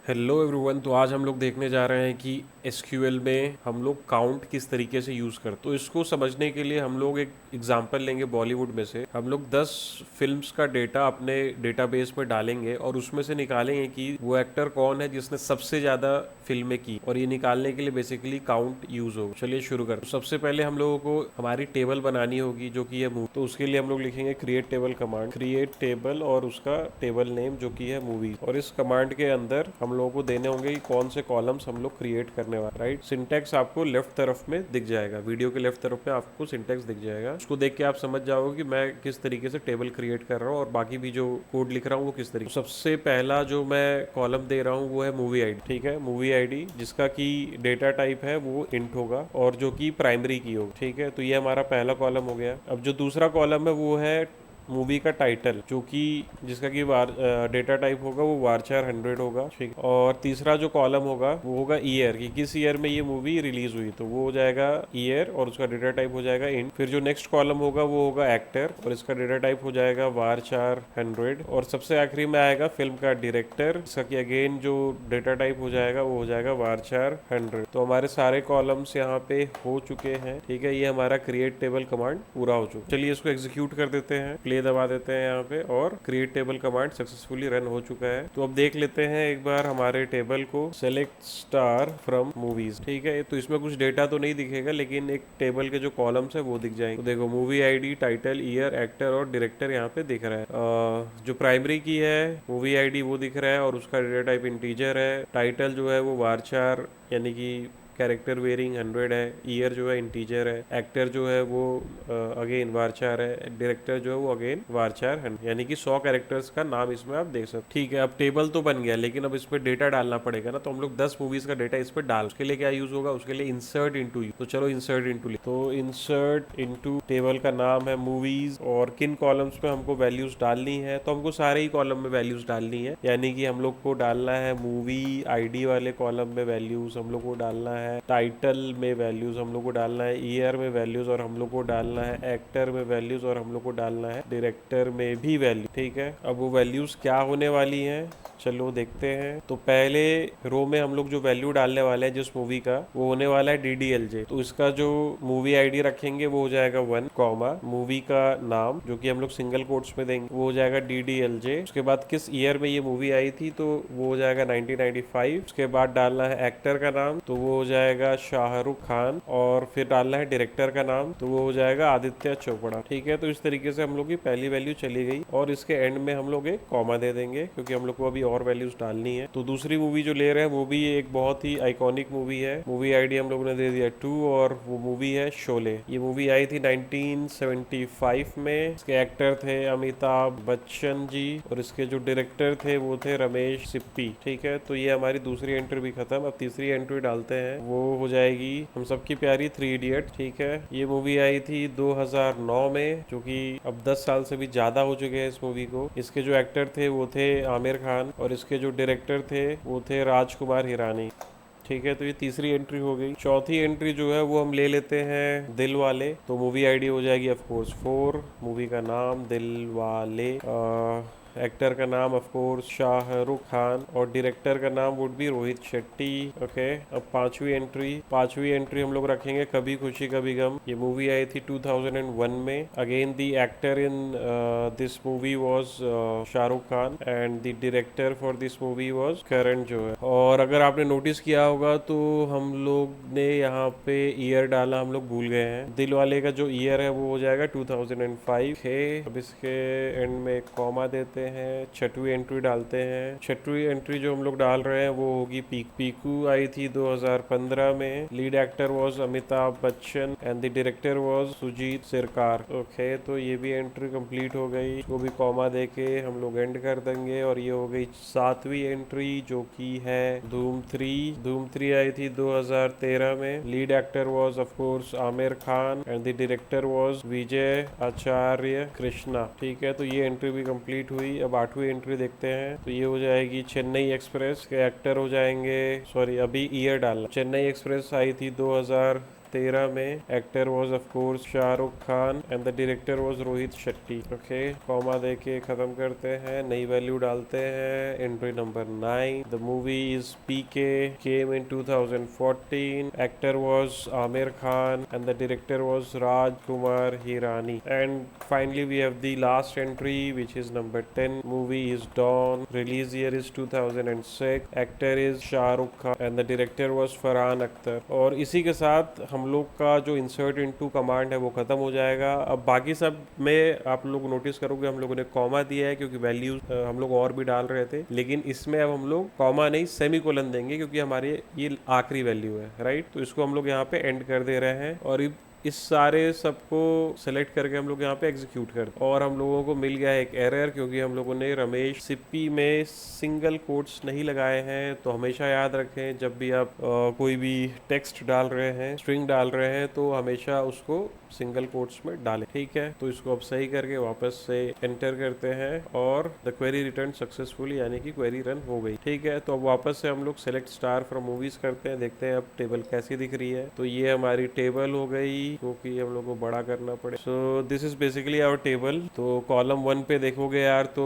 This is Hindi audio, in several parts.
Hello everyone. तो आज हम लोग देखने जा रहे हैं कि एसक्यूएल में हम लोग काउंट किस तरीके से यूज़ करते हैं। तो इसको समझने के लिए हम लोग एक एग्जांपल लेंगे बॉलीवुड में से। हम लोग 10 फिल्म्स का डेटा अपने डेटाबेस में डालेंगे और उसमें से निकालेंगे कि वो एक्टर कौन है जिसने सबसे ज़्यादा फिल्में की, और ये निकालने के लिए बेसिकली काउंट यूज़ होगा। चलिए शुरू करते हैं। सबसे पहले हम लोगों को हमारी टेबल बनानी होगी जो कि है मूवी। तो उसके लिए हम लोग लिखेंगे create table command, create table और उसका टेबल नेम जो कि है मूवी। और इस कमांड के अंदर हम लोगों को देने होंगे कि कौन से कॉलम्स हम लोग क्रिएट करने वाले। राइट, सिंटेक्स आपको लेफ्ट तरफ में दिख जाएगा, वीडियो के लेफ्ट तरफ में आपको सिंटेक्स दिख जाएगा। उसको देख के आप समझ जाओगे कि मैं किस तरीके से टेबल क्रिएट कर रहा हूँ और बाकी भी जो कोड लिख रहा हूँ वो किस तरीके। तो सबसे पहला जो मैं कॉलम दे रहा हूँ वो है मूवी आईडी। ठीक है, मूवी आईडी जिसका की डेटा टाइप है वो इंट होगा और जो कि प्राइमरी की होगी। ठीक है, तो ये हमारा पहला कॉलम हो गया। अब जो दूसरा कॉलम है वो है मूवी का टाइटल, जो कि जिसका कि डेटा टाइप होगा वो वारचार 100 होगा। ठीक, और तीसरा जो कॉलम होगा वो होगा ईयर, कि किस ईयर में ये मूवी रिलीज हुई, तो वो हो जाएगा ईयर और उसका डेटा टाइप हो जाएगा इंट। फिर जो नेक्स्ट कॉलम होगा वो होगा एक्टर और इसका डेटा टाइप हो जाएगा वारचार 100। और सबसे आखिरी में आएगा फिल्म का डायरेक्टर, इसका कि अगेन जो डेटा टाइप हो जाएगा वो हो जाएगा वारचार 100। तो हमारे सारे कॉलम्स यहाँ पे हो चुके हैं। ठीक है, ये हमारा क्रिएट टेबल कमांड पूरा हो चुका। चलिए इसको एग्जीक्यूट कर देते हैं, प्ले दबा देते हैं यहाँ पे, और create table command successfully run हो चुका है। तो अब देख लेते हैं एक बार हमारे टेबल को, सेलेक्ट स्टार फ्रॉम मूवीज। ठीक है, तो इसमें कुछ डेटा तो नहीं दिखेगा लेकिन एक टेबल के जो कॉलम्स है वो दिख जाएंगे। तो देखो movie ID, title, year, actor और डायरेक्टर यहाँ पे दिख रहा है। जो प्राइमरी की है मूवी आईडी वो दिख रहा है और उसका डेटा टाइप इंटीजर है। टाइटल जो है वो वारचार यानी कि कैरेक्टर वेरिंग 100 है। ईयर जो है इंटीजर है। एक्टर जो है वो अगेन वारचार है। डायरेक्टर जो है वो अगेन वारचार 100, यानी कि 100 कैरेक्टर्स का नाम इसमें आप देख सकते। ठीक है, अब टेबल तो बन गया लेकिन अब इस पर डेटा डालना पड़ेगा ना। तो हम लोग 10 मूवीज का डेटा इस पर डाल, उसके लिए क्या यूज होगा, उसके लिए इंसर्ट इनटू। तो चलो इंसर्ट इनटू, तो इंसर्ट इनटू टेबल का नाम है मूवीज, और किन कॉलम्स पे हमको वैल्यूज डालनी है, तो हमको सारे ही कॉलम में वैल्यूज डालनी है। यानी कि हम लोग को डालना है मूवी आईडी वाले कॉलम में वैल्यूज, हम लोग को डालना है टाइटल में वैल्यूज, हम लोग को डालना है ईयर में वैल्यूज, और हम लोग को डालना है एक्टर में वैल्यूज, और हम लोग को डालना है डायरेक्टर में भी वैल्यू। ठीक है, अब वो वैल्यूज क्या होने वाली हैं चलो देखते हैं। तो पहले रो में हम लोग जो वैल्यू डालने वाले हैं जिस मूवी का, वो होने वाला है DDLJ। तो इसका जो मूवी आईडी रखेंगे वो हो जाएगा 1, कॉमा मूवी का नाम जो कि हम लोग सिंगल कोट्स में देंगे वो हो जाएगा DDLJ। उसके बाद किस ईयर में ये मूवी आई थी तो वो हो जाएगा 1995। उसके बाद डालना है एक्टर का नाम तो वो हो जाएगा शाहरुख खान, और फिर डालना है डायरेक्टर का नाम तो वो हो जाएगा आदित्य चोपड़ा। ठीक है, तो इस तरीके से हम लोग की पहली वैल्यू चली गई और इसके एंड में हम लोग एक कॉमा दे देंगे क्योंकि हम लोग को अभी और वैल्यूज डालनी है। तो दूसरी मूवी जो ले रहे हैं वो भी एक बहुत ही आइकॉनिक मूवी है। मूवी आईडी हम लोगों ने दे दिया 2 और वो मूवी है शोले। ये मूवी आई थी 1975 में। इसके एक्टर थे अमिताभ बच्चन जी और इसके जो डायरेक्टर थे वो थे रमेश सिप्पी। ठीक है, तो ये हमारी दूसरी एंट्री भी खत्म। अब तीसरी एंट्री डालते हैं, वो हो जाएगी हम सबकी प्यारी 3 इडियट। ठीक है, ये मूवी आई थी 2009 में, जो कि अब 10 साल से भी ज्यादा हो चुके हैं इस मूवी को। इसके जो एक्टर थे वो थे आमिर खान और इसके जो डायरेक्टर थे वो थे राजकुमार हिरानी। ठीक है, तो ये तीसरी एंट्री हो गई। चौथी एंट्री जो है वो हम ले लेते हैं दिल वाले। तो मूवी आईडी हो जाएगी ऑफ कोर्स 4, मूवी का नाम दिल वाले, एक्टर का नाम ऑफ कोर्स शाहरुख खान और डायरेक्टर का नाम would be Rohit Shetty. Okay, अब पांचवी एंट्री हम लोग रखेंगे कभी खुशी कभी गम। ये मूवी आई थी 2001 में। Again the actor in this movie was Shahrukh Khan and the director for this movie was Karan Johar. और अगर आपने नोटिस किया होगा तो हम लोग ने यहाँ पे ईयर डाला, हम लोग भूल गए हैं। दिल वाले का जो ईयर है वो हो जाएगा 2005 है। अब इसके एंड में एक कॉमा देते हैं। छठवीं एंट्री डालते हैं। छठवीं एंट्री जो हम लोग डाल रहे हैं वो होगी पीकू आई थी 2015 में। Lead actor was Amitabh Bachchan and the director was Sujit Sircar. Okay, तो ये भी एंट्री कंप्लीट हो गई, वो भी कॉमा देके हम लोग एंड कर देंगे। और ये हो गई सातवीं एंट्री जो की है धूम 3 आई थी 2013 में। Lead actor was of course Aamir Khan and the director was Vijay Acharya Krishna. ठीक है, तो ये एंट्री भी कंप्लीट हुई। अब आठवीं एंट्री देखते हैं, तो ये हो जाएगी चेन्नई एक्सप्रेस के एक्टर हो जाएंगे, सॉरी अभी ईयर डालना। चेन्नई एक्सप्रेस आई थी 2013 में। Actor was of course Shahrukh Khan and the director was Rohit Shetty. Okay, comma देके खत्म करते हैं, नई वैल्यू डालते हैं। Entry number 9, the movie is PK, came in 2014, actor was Aamir Khan and the director was Rajkumar Hirani. And finally we have the last entry which is number 10, movie is Dawn, release year is 2006, actor is Shahrukh Khan and the director was Farhan Akhtar। और इसी के साथ हम लोग का जो insert into command है वो ख़त्म हो जाएगा। अब बाकी सब में आप लोग नोटिस करोगे हम लोगों ने कॉमा दिया है क्योंकि वैल्यूज हम लोग और भी डाल रहे थे, लेकिन इसमें अब हम लोग कॉमा नहीं सेमीकोलन देंगे क्योंकि हमारे ये आखिरी वैल्यू है, राइट। तो इसको हम लोग यहाँ पे एंड कर दे रहे हैं और इस सारे सबको सेलेक्ट करके हम लोग यहाँ पे एग्जीक्यूट करते हैं। और हम लोगों को मिल गया एक एरर क्योंकि हम लोगों ने रमेश सिप्पी में सिंगल कोट्स नहीं लगाए हैं। तो हमेशा याद रखें जब भी आप कोई भी टेक्स्ट डाल रहे हैं, स्ट्रिंग डाल रहे हैं, तो हमेशा उसको सिंगल कोट्स में डालें, ठीक है। तो इसको अब सही करके वापस से एंटर करते हैं और द क्वेरी रिटर्न सक्सेसफुली, यानी कि क्वेरी रन हो गई, ठीक है। तो अब वापस से हम लोग सेलेक्ट स्टार फ्रॉम मूवीज करते हैं, देखते हैं अब टेबल कैसी दिख रही है। तो ये हमारी टेबल हो गई क्योंकि हम लोग को बड़ा करना पड़े। So this is basically our table. तो कॉलम 1 पे देखोगे यार तो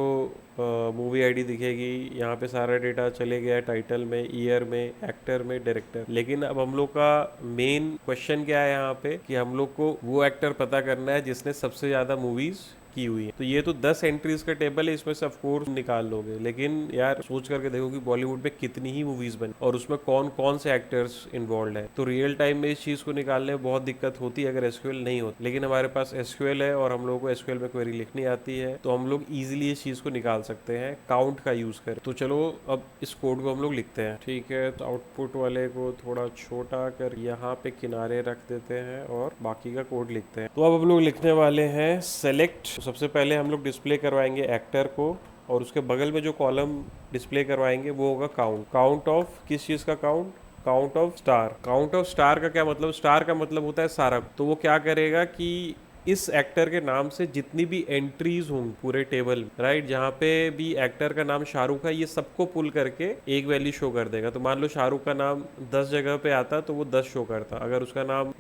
मूवी आईडी दिखेगी, यहाँ पे सारा डेटा चले गया टाइटल में, ईयर में, एक्टर में, डायरेक्टर। लेकिन अब हम लोग का मेन क्वेश्चन क्या है यहाँ पे कि हम लोग को वो एक्टर पता करना है जिसने सबसे ज्यादा मूवीज की हुई है। तो ये तो 10 एंट्रीज का टेबल है, इसमें से ऑफ कोर्स निकाल लोगे, लेकिन यार सोच करके देखो कि बॉलीवुड में कितनी ही मूवीज बनी और उसमें कौन कौन से एक्टर्स इन्वॉल्व है। तो रियल टाइम में इस चीज को निकालने में बहुत दिक्कत होती है अगर एसक्यूएल नहीं होती, लेकिन हमारे पास एसक्यूएल है और हम लोगों को एसक्यूएल में क्वेरी लिखनी आती है, तो हम लोग इजिली इस चीज को निकाल सकते हैं काउंट का यूज कर। तो चलो अब इस कोड को हम लोग लिखते हैं, ठीक है। तो आउटपुट वाले को थोड़ा छोटा कर यहाँ पे किनारे रख देते हैं और बाकी का कोड लिखते हैं। तो अब हम लोग लिखने वाले हैं सेलेक्ट। सबसे पहले हम लोग डिस्प्ले करवाएंगे एक्टर को और उसके बगल में जो कॉलम डिस्प्ले करवाएंगे वो होगा काउंट। काउंट ऑफ किस चीज का count? Count of star. Count of star का क्या मतलब? स्टार का मतलब होता है सारा। तो वो क्या करेगा कि इस एक्टर के नाम से जितनी भी एंट्रीज होंगी पूरे टेबल, राइट, जहाँ पे भी एक्टर का नाम शाहरुख है, ये सबको पुल करके एक वैल्यू शो कर देगा। तो मान लो शाहरुख का नाम 10 जगह पे आता तो वो 10 शो करता। अगर उसका नाम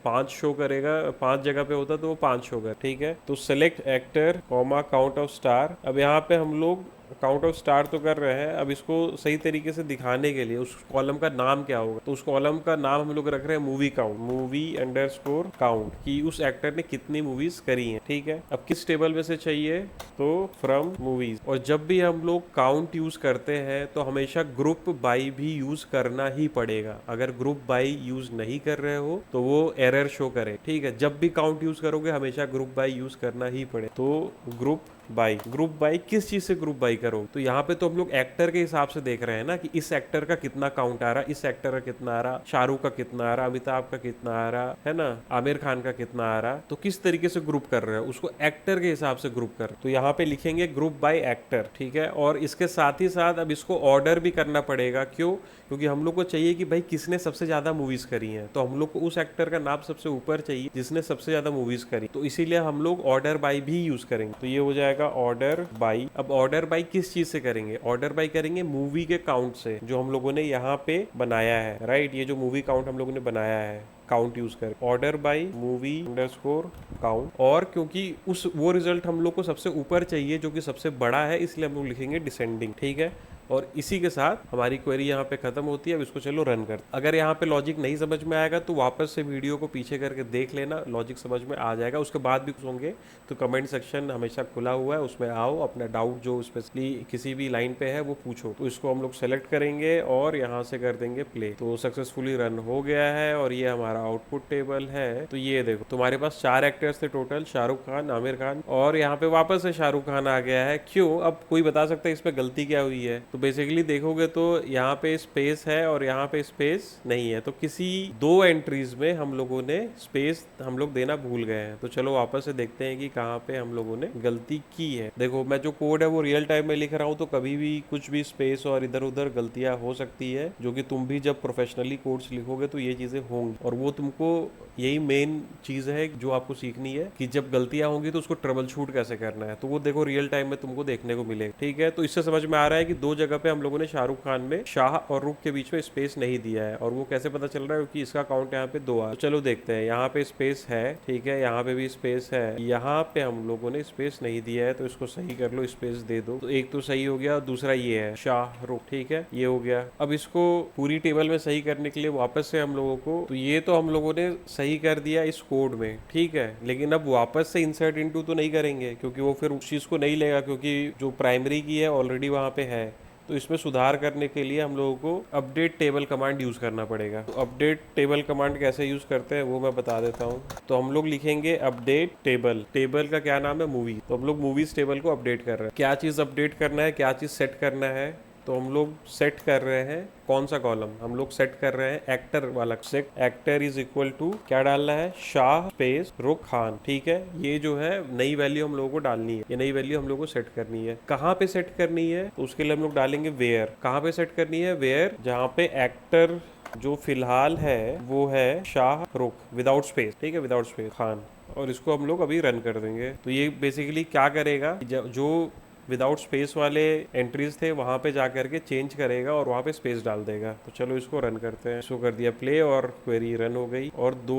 5 शो करेगा, 5 जगह पे होता तो वो 5 शो कर, ठीक है। तो select actor comma count of star. अब यहाँ पे हम लोग काउंट ऑफ स्टार तो कर रहे हैं, अब इसको सही तरीके से दिखाने के लिए उस कॉलम का नाम क्या होगा, तो उस कॉलम का नाम हम लोग रख रहे हैं movie count, movie underscore count, कि उस एक्टर ने कितनी मूवीज करी हैं, ठीक है। अब किस टेबल में से चाहिए? तो फ्रॉम मूवीज। और जब भी हम लोग काउंट यूज करते हैं तो हमेशा ग्रुप बाई भी यूज करना ही पड़ेगा। अगर ग्रुप बाई यूज नहीं कर रहे हो तो वो एरर शो करे, ठीक है। जब भी काउंट यूज करोगे हमेशा ग्रुप बाई यूज करना ही पड़े। तो ग्रुप बाई, ग्रुप बाई किस चीज से ग्रुप बाई करो? तो यहाँ पे तो हम लोग एक्टर के हिसाब से देख रहे हैं ना कि इस एक्टर का कितना काउंट आ रहा, इस एक्टर का कितना आ रहा, शाहरुख का कितना आ रहा, अमिताभ का कितना आ रहा है ना, आमिर खान का कितना आ रहा। तो किस तरीके से ग्रुप कर रहे हो उसको एक्टर के हिसाब से ग्रुप कर। तो यहाँ पे लिखेंगे ग्रुप बाई एक्टर, ठीक है। और इसके साथ ही साथ अब इसको ऑर्डर भी करना पड़ेगा। क्यों? क्योंकि हम लोग को चाहिए कि भाई किसने सबसे ज्यादा मूवीज करी हैं, तो हम लोग को उस एक्टर का नाम सबसे ऊपर चाहिए जिसने सबसे ज्यादा मूवीज करी। तो इसीलिए हम लोग ऑर्डर बाई भी यूज करेंगे। तो ये हो जाएगा ऑर्डर बाई। अब ऑर्डर बाई किस चीज से करेंगे? ऑर्डर बाई करेंगे मूवी के काउंट से जो हम लोगों ने यहाँ पे बनाया है, राइट। ये जो मूवी काउंट हम लोगों ने बनाया है काउंट यूज कर, order by movie underscore count. और क्योंकि वो रिजल्ट हम लोग को सबसे ऊपर चाहिए जो कि सबसे बड़ा है, इसलिए हम लोग लिखेंगे डिसेंडिंग, ठीक है। और इसी के साथ हमारी क्वेरी यहाँ पे खत्म होती है। अब इसको चलो रन कर। अगर यहाँ पे लॉजिक नहीं समझ में आएगा तो वापस से वीडियो को पीछे करके देख लेना, लॉजिक समझ में आ जाएगा। उसके बाद भी कुछ होंगे तो कमेंट सेक्शन हमेशा खुला हुआ है, उसमें आओ, अपना डाउट जो स्पेशली किसी भी लाइन पे है वो पूछो। तो इसको हम लोग सेलेक्ट करेंगे और यहाँ से कर देंगे प्ले। तो सक्सेसफुली रन हो गया है और ये हमारा आउटपुट टेबल है। तो ये देखो तुम्हारे पास 4 एक्टर्स थे टोटल, शाहरुख खान, आमिर खान, और यहाँ पे वापस से शाहरुख खान आ गया है। क्यों? अब कोई बता सकता है इसमें गलती क्या हुई है? तो बेसिकली देखोगे तो यहाँ पे स्पेस है और यहाँ पे स्पेस नहीं है। तो किसी 2 एंट्रीज में हम लोगों ने स्पेस हम लोग देना भूल गए हैं। तो चलो वापस से देखते हैं कि कहाँ पे हम लोगों ने गलती की है। देखो मैं जो कोड है वो रियल टाइम में लिख रहा हूँ, तो कभी भी कुछ भी स्पेस और इधर उधर गलतियां हो सकती है, जो कि तुम भी जब प्रोफेशनली कोड्स लिखोगे तो ये चीजें होंगी। और वो तुमको यही मेन चीज है जो आपको सीखनी है कि जब गलतियां होंगी तो उसको ट्रबल शूट कैसे करना है। तो वो देखो रियल टाइम में तुमको देखने को मिलेगा, ठीक है। तो इससे समझ में आ रहा है कि 2 जगह पे हम लोगों ने शाहरुख खान में शाह और रुख के बीच में स्पेस नहीं दिया है। और वो कैसे पता चल रहा है? क्योंकि इसका काउंट यहाँ पे 2 आ। तो चलो देखते हैं, यहाँ पे स्पेस है, ठीक है, यहाँ पे भी स्पेस है, यहाँ पे हम लोगों ने स्पेस नहीं दिया है, तो इसको सही कर लो, स्पेस दे दो। तो एक तो सही हो गया और दूसरा ये है शाहरुख, ठीक है, ये हो गया। अब इसको पूरी टेबल में सही करने के लिए वापस से हम लोगों को, तो ये तो हम लोगों ने सही कर दिया इस कोड में, ठीक है, लेकिन अब वापस से इंसर्ट इनटू तो नहीं करेंगे, क्योंकि वो फिर उस चीज को नहीं लेगा, क्योंकि जो प्राइमरी की है ऑलरेडी वहां पे है। तो इसमें सुधार करने के लिए हम लोगों को अपडेट टेबल कमांड यूज करना पड़ेगा। तो अपडेट टेबल कमांड कैसे यूज करते हैं वो मैं बता देता हूँ। तो हम लोग लिखेंगे अपडेट टेबल, टेबल का क्या नाम है? मूवी। तो हम लोग मूवीज टेबल को अपडेट कर रहे हैं। क्या चीज अपडेट करना है, क्या चीज सेट करना है? तो हम लोग सेट कर रहे हैं कौन सा कॉलम? हम लोग सेट कर रहे हैं एक्टर वाला। Set actor is equal to क्या डालना है? शाह स्पेस रुख खान, ठीक है। ये जो है नई वैल्यू हम लोगों को डालनी है, ये नई वैल्यू हम लोग को सेट करनी है। कहाँ पे सेट करनी है? तो उसके लिए हम लोग डालेंगे वेयर। कहाँ पे सेट करनी है? वेयर, जहाँ पे एक्टर जो फिलहाल है वो है शाह रुख विदाउट स्पेस, ठीक है, विदाउट स्पेस खान। और इसको हम लोग अभी रन कर देंगे। तो ये बेसिकली क्या करेगा, जो विदाउट स्पेस वाले एंट्रीज थे वहां पे जा करके चेंज करेगा और वहां पे स्पेस डाल देगा। तो चलो इसको रन करते हैं। इसको कर दिया प्ले और क्वेरी रन हो गई और 2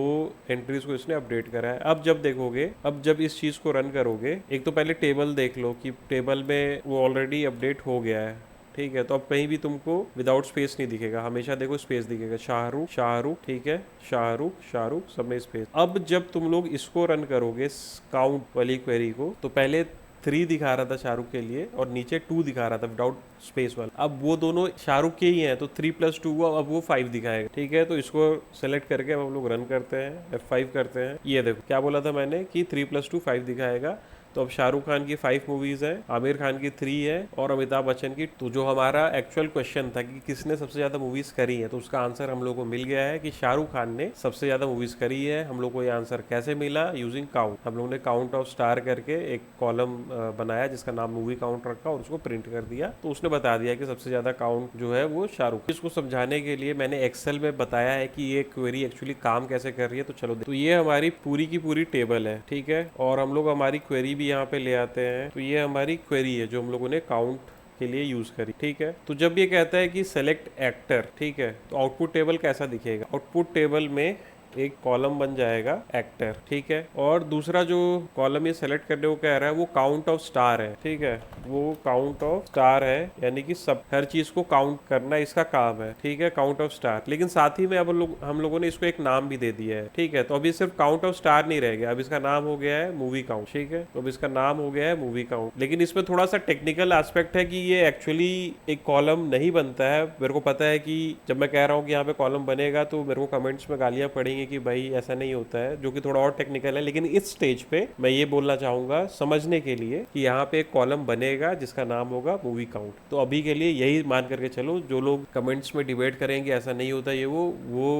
एंट्रीज को इसने अपडेट करा है। अब जब देखोगे, अब जब इस चीज को रन करोगे, एक तो पहले टेबल देख लो कि टेबल में वो ऑलरेडी अपडेट हो गया है, ठीक है। तो अब कहीं भी तुमको विदाउट स्पेस नहीं दिखेगा, हमेशा देखो स्पेस दिखेगा। शाहरुख शाहरुख, ठीक है, शाहरुख शाहरुख, सब में स्पेस। अब जब तुम लोग इसको रन करोगे काउंट वाली क्वेरी को, तो पहले 3 दिखा रहा था शाहरुख के लिए और नीचे 2 दिखा रहा था विदाउट स्पेस वाला। अब वो दोनों शाहरुख के ही हैं, तो 3 + 2 हुआ, अब वो 5 दिखाएगा, ठीक है। तो इसको सेलेक्ट करके अब हम लोग रन करते हैं, F5 करते हैं। ये देखो क्या बोला था मैंने कि 3 + 2 5 दिखाएगा। तो अब शाहरुख खान की 5 मूवीज हैं, आमिर खान की 3 है और अमिताभ बच्चन की 2। जो हमारा एक्चुअल क्वेश्चन था कि किसने सबसे ज्यादा मूवीज करी है, तो उसका आंसर हम लोग को मिल गया है कि शाहरुख खान ने सबसे ज्यादा मूवीज करी है। हम लोग को ये आंसर कैसे मिला? Using count. हम लोग ने काउंट ऑफ स्टार करके एक कॉलम बनाया जिसका नाम मूवी काउंट रखा और उसको प्रिंट कर दिया। तो उसने बता दिया कि सबसे ज्यादा काउंट जो है वो शाहरुख। इसको समझाने के लिए मैंने एक्सेल में बताया है कि ये क्वेरी एक्चुअली काम कैसे कर रही है। तो चलो, तो ये हमारी पूरी की पूरी टेबल है, ठीक है, और हम लोग हमारी क्वेरी भी यहाँ पे ले आते हैं। तो ये हमारी क्वेरी है जो हम लोगों ने काउंट के लिए यूज करी, ठीक है। तो जब ये कहता है कि सेलेक्ट एक्टर, ठीक है, तो आउटपुट टेबल कैसा दिखेगा? आउटपुट टेबल में एक कॉलम बन जाएगा एक्टर, ठीक है, और दूसरा जो कॉलम ये सेलेक्ट करने को कह रहा है वो काउंट ऑफ स्टार है, ठीक है, वो काउंट ऑफ स्टार है, यानी कि सब हर चीज को काउंट करना इसका काम है, ठीक है, काउंट ऑफ स्टार। लेकिन साथ ही में अब हम लोगों ने इसको एक नाम भी दे दिया है, ठीक है। तो अभी सिर्फ काउंट ऑफ स्टार नहीं रह गया, अब इसका नाम हो गया है मूवी काउंट, ठीक है। तो अब इसका नाम हो गया है मूवी काउंट। लेकिन इसमें थोड़ा सा टेक्निकल एस्पेक्ट है कि ये एक्चुअली एक कॉलम नहीं बनता है। मेरे को पता है कि जब मैं कह रहा हूँ कि यहाँ पे कॉलम बनेगा तो मेरे को कमेंट्स में गालियां पड़ेंगी कि भाई ऐसा नहीं होता है, जो कि थोड़ा और टेक्निकल है। लेकिन इस स्टेज पे मैं ये बोलना चाहूंगा समझने के लिए कि यहाँ पे एक कॉलम बनेगा जिसका नाम होगा मूवी काउंट। तो अभी के लिए यही मान करके चलो। जो लोग कमेंट्स में डिबेट करेंगे ऐसा नहीं होता ये वो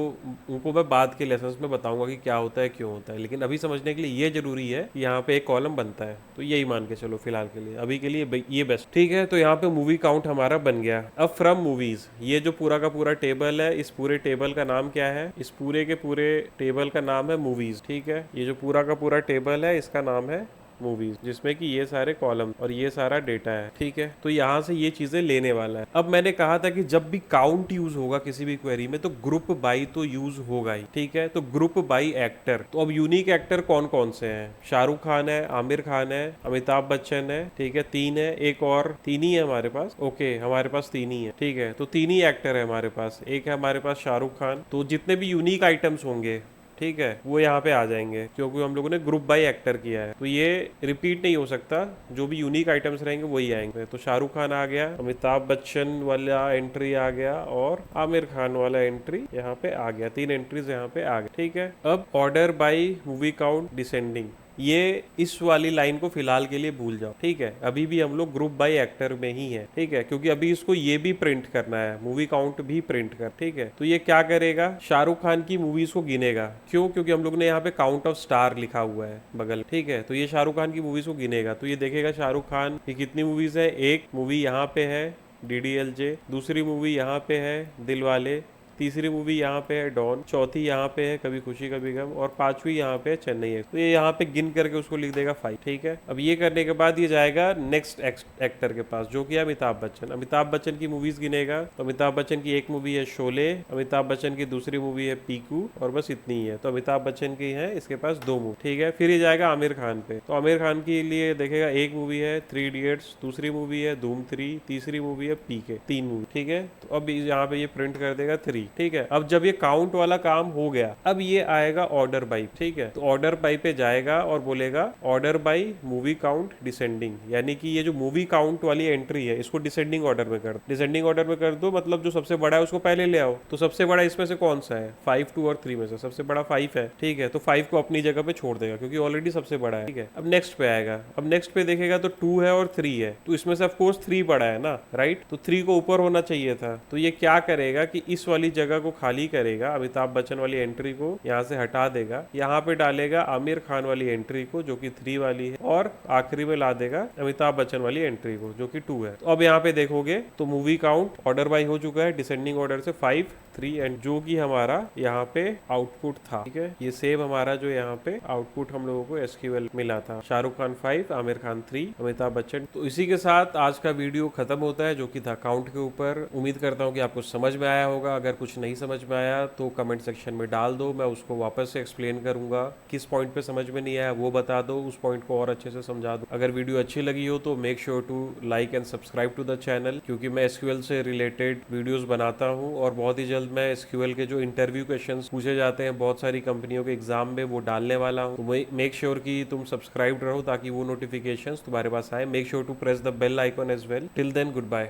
उनको मैं बाद के लेसन्स में बताऊंगा कि क्या होता है, क्यों होता है। लेकिन अभी समझने के लिए ये जरूरी है कि यहाँ पे एक कॉलम बनता है। तो यही मान के चलो फिलहाल के लिए, अभी के लिए ये बेस्ट, ठीक है। तो यहाँ पे मूवी काउंट हमारा बन गया। अब फ्रॉम मूवीज, ये जो पूरा का पूरा टेबल है, इस पूरे टेबल का नाम क्या है? इस पूरे के पूरे टेबल का नाम है मूवीज, ठीक है। ये जो पूरा का पूरा टेबल है इसका नाम है मूवीज, जिसमें कि ये सारे कॉलम और ये सारा डेटा है, ठीक है। तो यहाँ से ये चीजें लेने वाला है। अब मैंने कहा था कि जब भी काउंट यूज होगा किसी भी क्वेरी में तो ग्रुप बाई तो यूज होगा ही, ठीक है। तो ग्रुप बाई एक्टर, तो अब यूनिक एक्टर कौन कौन से हैं? शाहरुख खान है, आमिर खान है, अमिताभ बच्चन है, ठीक है, 3 है, एक और 3 ही है हमारे पास, ओके, हमारे पास 3 ही है, ठीक है। तो 3 ही एक्टर है हमारे पास। एक है हमारे पास शाहरुख खान। तो जितने भी यूनिक आइटम्स होंगे, ठीक है, वो यहाँ पे आ जाएंगे क्योंकि हम लोगों ने ग्रुप बाय एक्टर किया है। तो ये रिपीट नहीं हो सकता, जो भी यूनिक आइटम्स रहेंगे वही आएंगे। तो शाहरुख खान आ गया, अमिताभ बच्चन वाला एंट्री आ गया और आमिर खान वाला एंट्री यहाँ पे आ गया। 3 एंट्रीज यहाँ पे आ गए, ठीक है। अब order by movie count descending, ये इस वाली लाइन को फिलहाल के लिए भूल जाओ, ठीक है। अभी भी हम लोग ग्रुप बाय एक्टर में ही है, ठीक है, क्योंकि अभी इसको ये भी प्रिंट करना है, मूवी काउंट भी प्रिंट कर, ठीक है। तो ये क्या करेगा? शाहरुख खान की मूवीज को गिनेगा। क्यों? क्योंकि हम लोग ने यहाँ पे काउंट ऑफ स्टार लिखा हुआ है बगल, ठीक है। तो ये शाहरुख खान की मूवीज को गिनेगा। तो ये देखेगा शाहरुख खान की कितनी मूवीज है। एक मूवी यहाँ पे है DDLJ, दूसरी मूवी यहाँ पे है दिलवाले, तीसरी मूवी यहाँ पे है डॉन, चौथी यहाँ पे है कभी खुशी कभी गम, और पांचवी यहाँ पे है चेन्नई एक्स। तो ये यहाँ पे गिन करके उसको लिख देगा 5। ठीक है, अब ये करने के बाद ये जाएगा नेक्स्ट एक्टर के पास जो कि है अमिताभ बच्चन। अमिताभ बच्चन की मूवीज गिनेगा तो अमिताभ बच्चन की एक मूवी है शोले, अमिताभ बच्चन की दूसरी मूवी है पीकू, और बस इतनी ही है। तो अमिताभ बच्चन की है इसके पास 2 मूवी। ठीक है, फिर ये जाएगा आमिर खान पे। तो आमिर खान के लिए देखेगा एक मूवी है 3 इडियट्स, दूसरी मूवी है धूम 3, तीसरी मूवी है पीके। 3 मूवी। ठीक है, तो अब यहाँ पे ये प्रिंट कर देगा 3। ठीक है, अब जब ये काउंट वाला काम हो गया, अब ये आएगा ऑर्डर बाई। ठीक है, तो ऑर्डर बाई पे जाएगा और बोलेगा order by movie count descending, यानी कि ये जो मूवी काउंट वाली एंट्री है इसको डिसेंडिंग ऑर्डर में कर, डिसेंडिंग ऑर्डर में कर दो। मतलब जो सबसे बड़ा है उसको पहले ले आओ। तो सबसे बड़ा इसमें से कौन सा है? 5, 2 और 3 में से सबसे बड़ा 5 है। ठीक है, तो 5 को अपनी जगह पे छोड़ देगा क्योंकि ऑलरेडी सबसे बड़ा है। ठीक है, अब नेक्स्ट पे आएगा। अब नेक्स्ट पे देखेगा तो 2 है और 3 है, तो इसमें से ऑफकोर्स 3 बड़ा है ना, राइट? तो 3 को ऊपर होना चाहिए था। तो ये क्या करेगा कि इस वाली जगह को खाली करेगा, अमिताभ बच्चन वाली एंट्री को यहाँ से हटा देगा, यहाँ पे डालेगा आमिर खान वाली एंट्री को जो कि 3 वाली है, और आखिरी में ला देगा अमिताभ बच्चन वाली एंट्री को जो कि 2 है। तो अब यहाँ पे देखोगे तो मूवी काउंट ऑर्डर बाई हो चुका है डिसेंडिंग ऑर्डर से 5, 3 एंड जो कि हमारा यहाँ पे आउटपुट था। ठीक है, ये सेम हमारा जो यहाँ पे आउटपुट हम लोगों को एसक्यूएल मिला था, शाहरुख खान 5, आमिर खान 3, अमिताभ बच्चन। तो इसी के साथ आज का वीडियो खत्म होता है जो कि था काउंट के ऊपर। उम्मीद करता हूँ कि आपको समझ में आया होगा। अगर कुछ नहीं समझ में आया तो कमेंट सेक्शन में डाल दो, मैं उसको वापस से एक्सप्लेन करूंगा। किस पॉइंट पे समझ में नहीं आया वो बता दो, उस पॉइंट को और अच्छे से समझा दो। अगर वीडियो अच्छी लगी हो तो make sure to like and subscribe to the channel, क्योंकि मैं एसक्यूएल से रिलेटेड वीडियोस बनाता हूँ और बहुत ही जल्द मैं एसक्यूएल के जो इंटरव्यू क्वेश्चंस पूछे जाते हैं बहुत सारी कंपनियों के एग्जाम में वो डालने वाला हूँ। तो मेक श्योर कि तुम सब्सक्राइब रहो ताकि वो नोटिफिकेशंस तुम्हारे पास आए। Make sure to press the bell icon as well. Till then good bye.